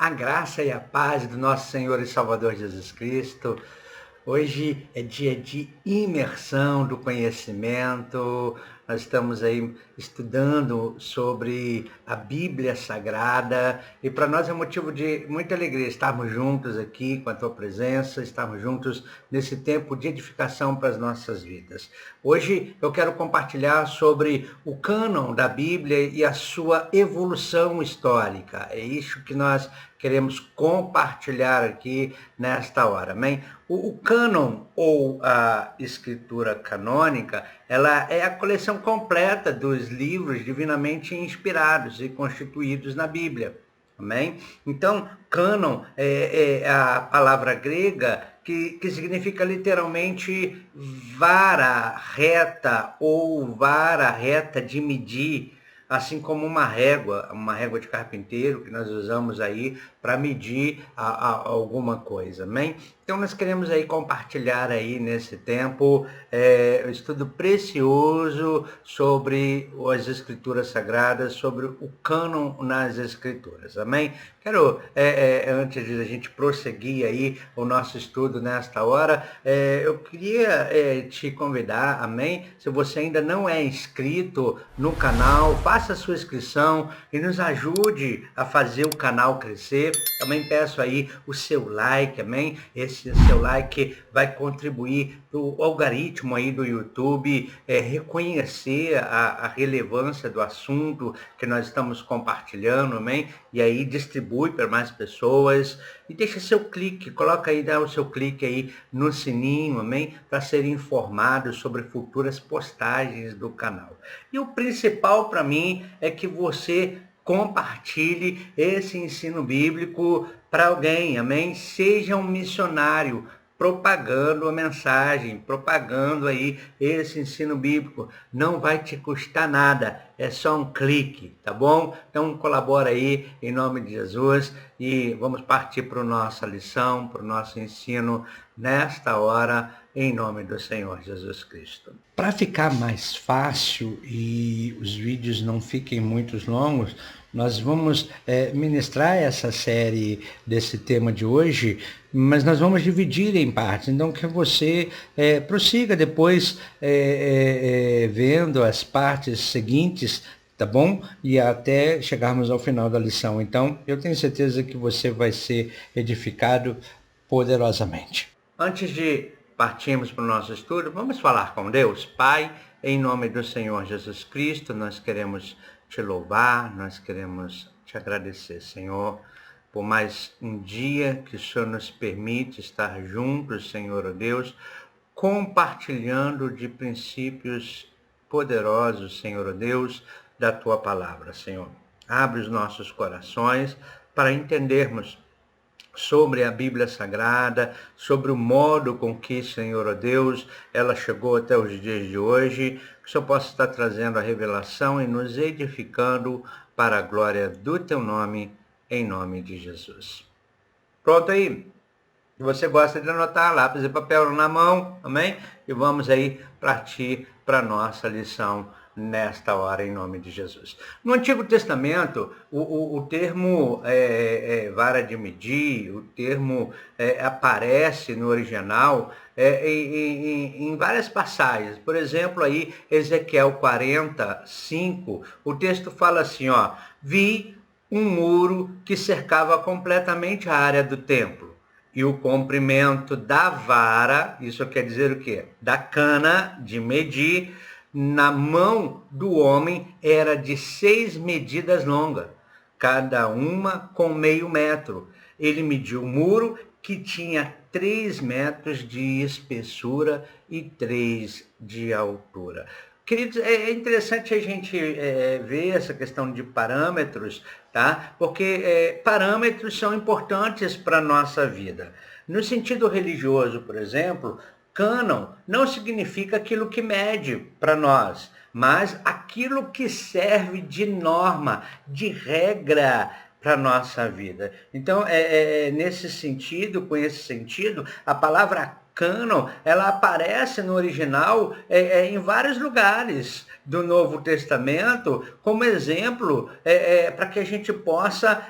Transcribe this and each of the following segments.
A graça e a paz do nosso Senhor e Salvador Jesus Cristo. Hoje é dia de imersão do conhecimento. Nós estamos aí estudando sobre a Bíblia Sagrada e para nós é motivo de muita alegria estarmos juntos aqui com a tua presença, estarmos juntos nesse tempo de edificação para as nossas vidas. Hoje eu quero compartilhar sobre o cânon da Bíblia e a sua evolução histórica. É isso que nós queremos compartilhar aqui nesta hora, amém? O cânon ou a escritura canônica, ela é a coleção completa dos livros divinamente inspirados e constituídos na Bíblia, amém? Então, cânon é a palavra grega que significa literalmente vara reta ou vara reta de medir, assim como uma régua de carpinteiro que nós usamos aí para medir alguma coisa, amém? Então nós queremos aí compartilhar aí nesse tempo um estudo precioso sobre as Escrituras Sagradas, sobre o cânon nas Escrituras, amém? Quero, antes de a gente prosseguir aí o nosso estudo nesta hora, eu queria te convidar, amém? Se você ainda não é inscrito no canal, faça a sua inscrição e nos ajude a fazer o canal crescer. Também peço aí o seu like, amém? Esse seu like vai contribuir para o algoritmo aí do YouTube reconhecer a relevância do assunto que nós estamos compartilhando, amém? E aí distribui para mais pessoas e deixa seu clique, coloca aí, dá o seu clique aí no sininho, amém? Para ser informado sobre futuras postagens do canal. E o principal para mim é que você compartilhe esse ensino bíblico para alguém, amém? Seja um missionário propagando a mensagem, propagando aí esse ensino bíblico. Não vai te custar nada, é só um clique, tá bom? Então colabora aí em nome de Jesus e vamos partir para a nossa lição, para o nosso ensino nesta hora, em nome do Senhor Jesus Cristo. Para ficar mais fácil e os vídeos não fiquem muito longos, nós vamos ministrar essa série desse tema de hoje, mas nós vamos dividir em partes. Então, que você prossiga depois vendo as partes seguintes, tá bom? E até chegarmos ao final da lição. Então, eu tenho certeza que você vai ser edificado poderosamente. Antes de partirmos para o nosso estudo, vamos falar com Deus. Pai, em nome do Senhor Jesus Cristo, nós queremos te louvar, nós queremos te agradecer, Senhor, por mais um dia que o Senhor nos permite estar juntos, Senhor Deus, compartilhando de princípios poderosos, Senhor Deus, da tua palavra, Senhor. Abre os nossos corações para entendermos sobre a Bíblia Sagrada, sobre o modo com que, Senhor Deus, ela chegou até os dias de hoje, que o Senhor possa estar trazendo a revelação e nos edificando para a glória do teu nome, em nome de Jesus. Pronto aí? Se você gosta de anotar, lápis e papel na mão, amém? E vamos aí partir para a nossa lição nesta hora, em nome de Jesus. No Antigo Testamento, o termo vara de medir, o termo aparece no original em várias passagens. Por exemplo, aí, Ezequiel 45, o texto fala assim, ó, vi um muro que cercava completamente a área do templo. E o comprimento da vara, isso quer dizer o quê? Da cana de medir, na mão do homem era de 6 medidas longas, cada uma com meio metro. Ele mediu o muro que tinha 3 metros de espessura e 3 de altura. Queridos, é interessante a gente ver essa questão de parâmetros, tá? Porque parâmetros são importantes para a nossa vida. No sentido religioso, por exemplo, cânon não significa aquilo que mede para nós, mas aquilo que serve de norma, de regra para a nossa vida. Então, nesse sentido, com esse sentido, a palavra cânon, ela aparece no original em vários lugares do Novo Testamento, como exemplo, para que a gente possa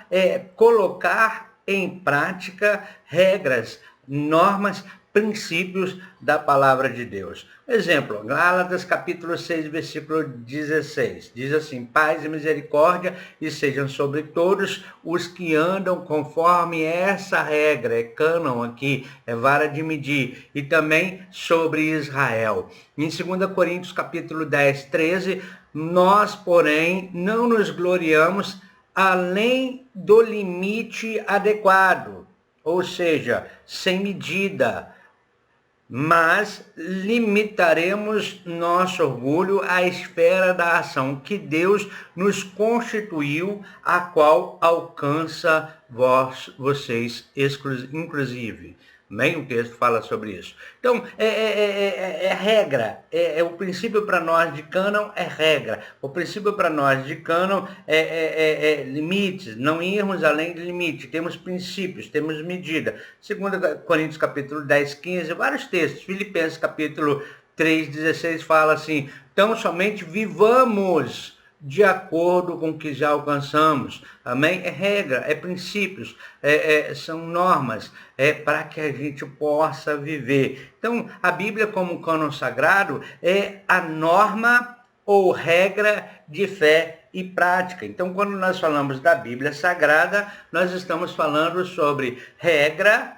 colocar em prática regras, normas, princípios da palavra de Deus. Exemplo, Gálatas capítulo 6, versículo 16. Diz assim: paz e misericórdia e sejam sobre todos os que andam conforme essa regra, é cânon aqui, é vara de medir, e também sobre Israel. Em 2 Coríntios capítulo 10, 13, nós, porém, não nos gloriamos além do limite adequado, ou seja, sem medida, mas limitaremos nosso orgulho à esfera da ação que Deus nos constituiu, a qual alcança vocês inclusive. Bem, o texto fala sobre isso. Então, regra. O princípio para nós de cânon é regra. O princípio para nós de cânon é limites, não irmos além de limite. Temos princípios, temos medida. 2 Coríntios capítulo 10, 15, vários textos. Filipenses capítulo 3, 16 fala assim: então somente vivamos de acordo com o que já alcançamos. Amém? É regra, é princípios, são normas, para que a gente possa viver. Então, a Bíblia como cânon sagrado é a norma ou regra de fé e prática. Então, quando nós falamos da Bíblia Sagrada, nós estamos falando sobre regra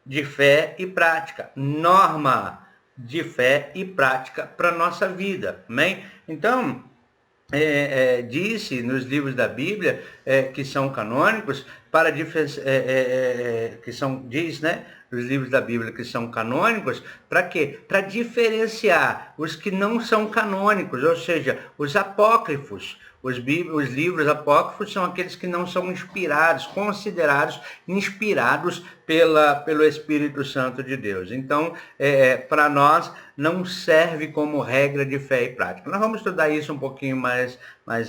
de fé e prática, norma de fé e prática para a nossa vida. Amém? Então, disse nos livros da Bíblia que são canônicos, diz, né, nos livros da Bíblia que são canônicos, para quê? Para diferenciar os que não são canônicos, ou seja, os apócrifos. Os livros apócrifos são aqueles que não são inspirados, considerados inspirados pelo Espírito Santo de Deus. Então, para nós, não serve como regra de fé e prática. Nós vamos estudar isso um pouquinho mais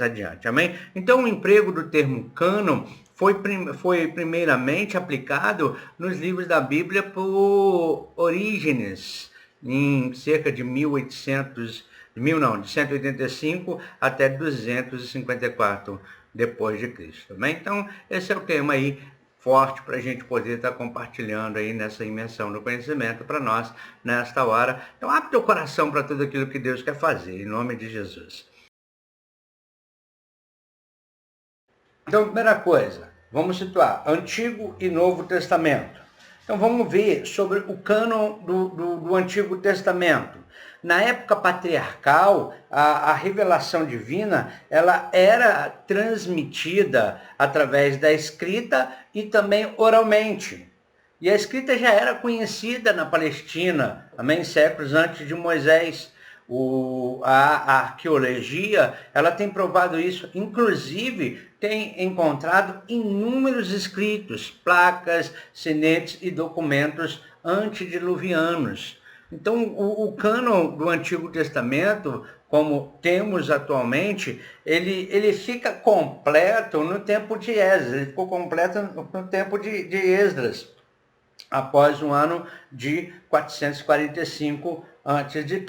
adiante, amém? Então, o emprego do termo cânon foi primeiramente aplicado nos livros da Bíblia por Orígenes, em cerca de 185 até 254 depois de Cristo. Né? Então, esse é o tema aí forte para a gente poder estar compartilhando aí nessa imersão do conhecimento para nós nesta hora. Então, abre teu coração para tudo aquilo que Deus quer fazer, em nome de Jesus. Então, primeira coisa, vamos situar Antigo e Novo Testamento. Então, vamos ver sobre o cânon do Antigo Testamento. Na época patriarcal, a revelação divina ela era transmitida através da escrita e também oralmente. E a escrita já era conhecida na Palestina, amém? Séculos antes de Moisés. A arqueologia ela tem provado isso, inclusive tem encontrado inúmeros escritos, placas, sinetes e documentos antediluvianos. Então, o cânon do Antigo Testamento, como temos atualmente, ele fica completo no tempo de Esdras, ele ficou completo no tempo de Esdras, após o ano de 445 a.C.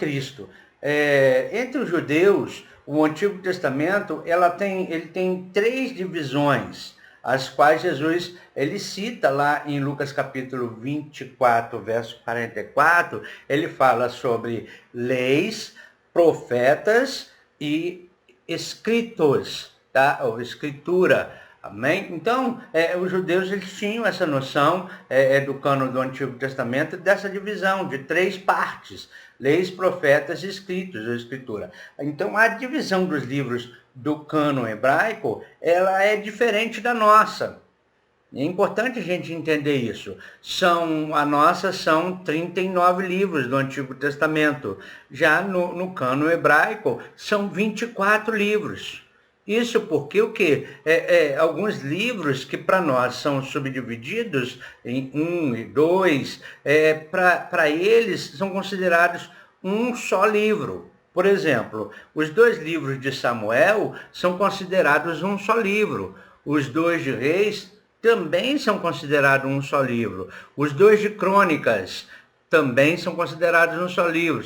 Entre os judeus, o Antigo Testamento ele tem 3 divisões, as quais Jesus ele cita lá em Lucas capítulo 24, verso 44, ele fala sobre leis, profetas e escritos, tá? Ou escritura. Amém? Então, os judeus eles tinham essa noção do cânon do Antigo Testamento, dessa divisão de 3 partes, leis, profetas e escritos, ou escritura. Então, a divisão dos livros do cânon hebraico, ela é diferente da nossa. É importante a gente entender isso. A nossa são 39 livros do Antigo Testamento. Já no cânon hebraico, são 24 livros. Isso porque o quê? Alguns livros que para nós são subdivididos em 1 e 2, para eles são considerados um só livro. Por exemplo, os 2 livros de Samuel são considerados um só livro. Os 2 de Reis também são considerados um só livro. Os 2 de Crônicas também são considerados um só livro.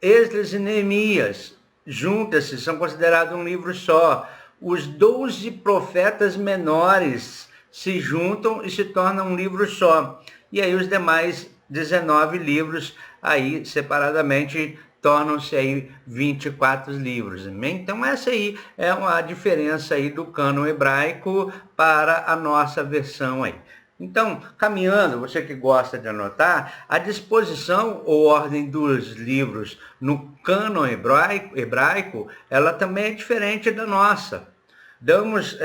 Esdras e Neemias, juntas-se, são considerados um livro só. Os 12 profetas menores se juntam e se tornam um livro só. E aí os demais 19 livros, aí separadamente, tornam-se aí 24 livros. Então essa aí é uma diferença aí do cânon hebraico para a nossa versão aí. Então, caminhando, você que gosta de anotar, a disposição ou ordem dos livros no cânon hebraico, ela também é diferente da nossa. Damos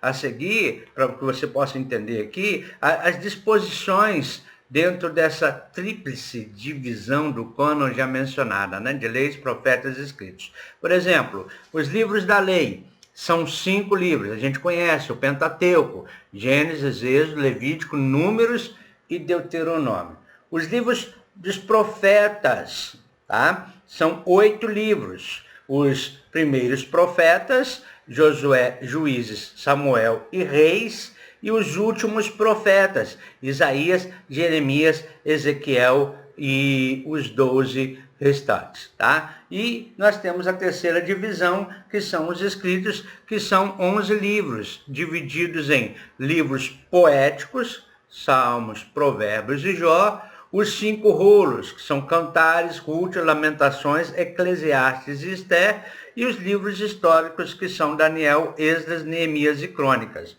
a seguir, para que você possa entender aqui, as disposições dentro dessa tríplice divisão do cânon já mencionada, né, de leis, profetas e escritos. Por exemplo, os livros da lei são 5 livros. A gente conhece o Pentateuco, Gênesis, Êxodo, Levítico, Números e Deuteronômio. Os livros dos profetas, tá? São 8 livros. Os primeiros profetas, Josué, Juízes, Samuel e Reis, e os últimos profetas, Isaías, Jeremias, Ezequiel e os 12 restantes, tá? E nós temos a terceira divisão, que são os escritos, que são 11 livros, divididos em livros poéticos, Salmos, Provérbios e Jó, os 5 rolos, que são Cantares, Ruth, Lamentações, Eclesiastes e Esther, e os livros históricos, que são Daniel, Esdras, Neemias e Crônicas.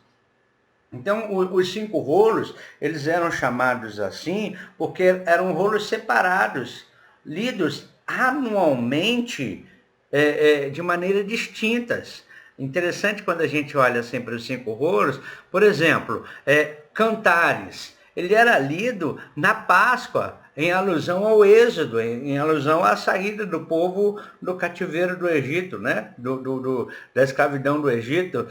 Então, os 5 rolos, eles eram chamados assim porque eram rolos separados, lidos anualmente de maneira distintas. Interessante quando a gente olha sempre os 5 rolos, por exemplo, Cantares, ele era lido na Páscoa, em alusão ao Êxodo, em alusão à saída do povo do cativeiro do Egito, né? Da escravidão do Egito.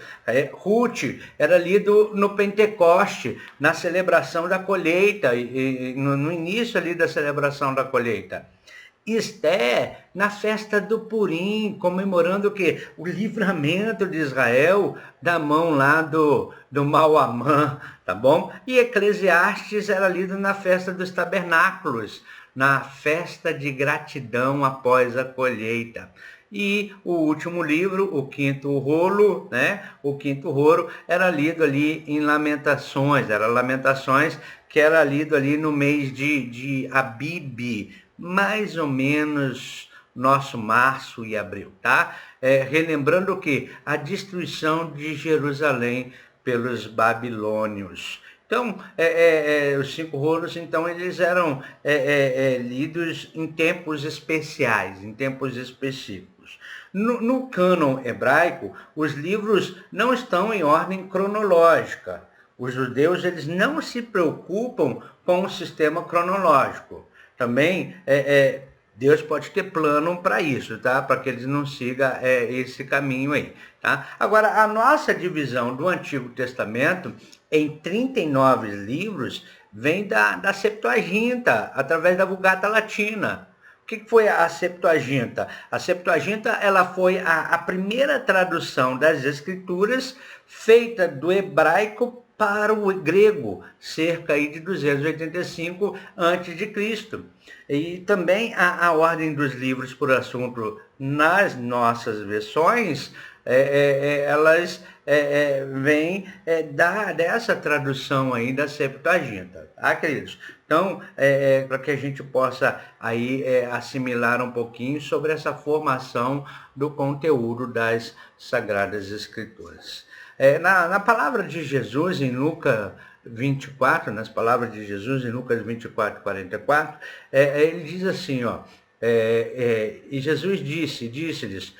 Ruth era lido no Pentecoste, na celebração da colheita, no início ali da celebração da colheita. Esther, na festa do Purim, comemorando o quê? O livramento de Israel da mão lá do mau Amã, tá bom? E Eclesiastes era lido na festa dos tabernáculos, na festa de gratidão após a colheita. E o último livro, o 5º rolo, né? O 5º rolo era lido ali em Lamentações, que era lido ali no mês de Abib, mais ou menos nosso março e abril, tá? Relembrando que a destruição de Jerusalém pelos babilônios. Então, os 5 rolos, então, eles eram lidos em tempos especiais, em tempos específicos. No cânon hebraico, os livros não estão em ordem cronológica. Os judeus, eles não se preocupam com o sistema cronológico. Também Deus pode ter plano para isso, tá? Para que eles não sigam esse caminho aí, tá? Agora, a nossa divisão do Antigo Testamento em 39 livros vem da Septuaginta, através da Vulgata Latina. O que foi a Septuaginta? A Septuaginta, ela foi a primeira tradução das Escrituras feita do hebraico para o grego, cerca aí de 285 a.C. E também a ordem dos livros por assunto nas nossas versões, elas vêm dessa tradução aí da Septuaginta, tá, queridos? Então, para que a gente possa aí assimilar um pouquinho sobre essa formação do conteúdo das Sagradas Escrituras. Na palavra de Jesus em Lucas 24, nas palavras de Jesus em Lucas 24, 44, ele diz assim, ó, e Jesus disse-lhes,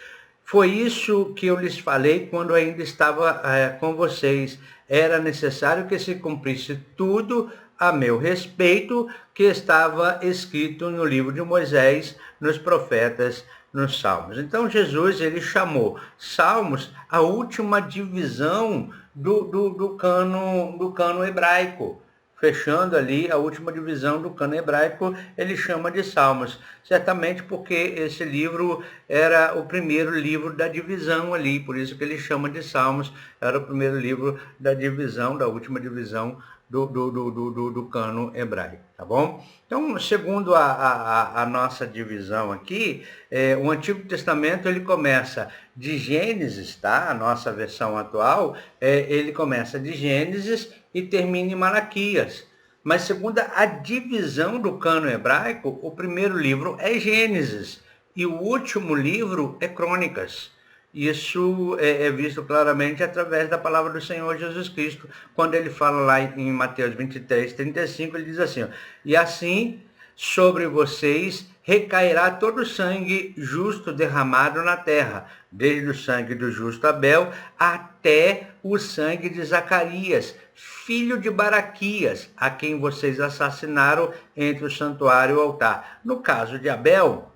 foi isso que eu lhes falei quando ainda estava com vocês. Era necessário que se cumprisse tudo a meu respeito que estava escrito no livro de Moisés, nos profetas, nos Salmos. Então Jesus, ele chamou Salmos a última divisão do cânon hebraico. Fechando ali a última divisão do cânon hebraico, ele chama de Salmos. Certamente porque esse livro era o primeiro livro da divisão ali, por isso que ele chama de Salmos, era o primeiro livro da divisão, da última divisão do cânon hebraico, tá bom? Então, segundo a nossa divisão aqui, o Antigo Testamento ele começa de Gênesis, tá? A nossa versão atual, ele começa de Gênesis e termina em Malaquias. Mas segundo a divisão do cânon hebraico, o primeiro livro é Gênesis e o último livro é Crônicas. Isso é visto claramente através da palavra do Senhor Jesus Cristo, quando ele fala lá em Mateus 23, 35, ele diz assim, ó, e assim sobre vocês recairá todo o sangue justo derramado na terra, desde o sangue do justo Abel até o sangue de Zacarias, filho de Baraquias, a quem vocês assassinaram entre o santuário e o altar. No caso de Abel,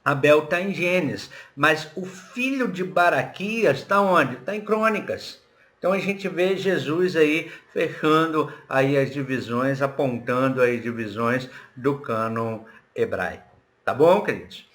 Abel está em Gênesis, mas o filho de Baraquias está onde? Está em Crônicas. Então a gente vê Jesus aí fechando aí as divisões, apontando as divisões do cânon hebraico. Tá bom, queridos?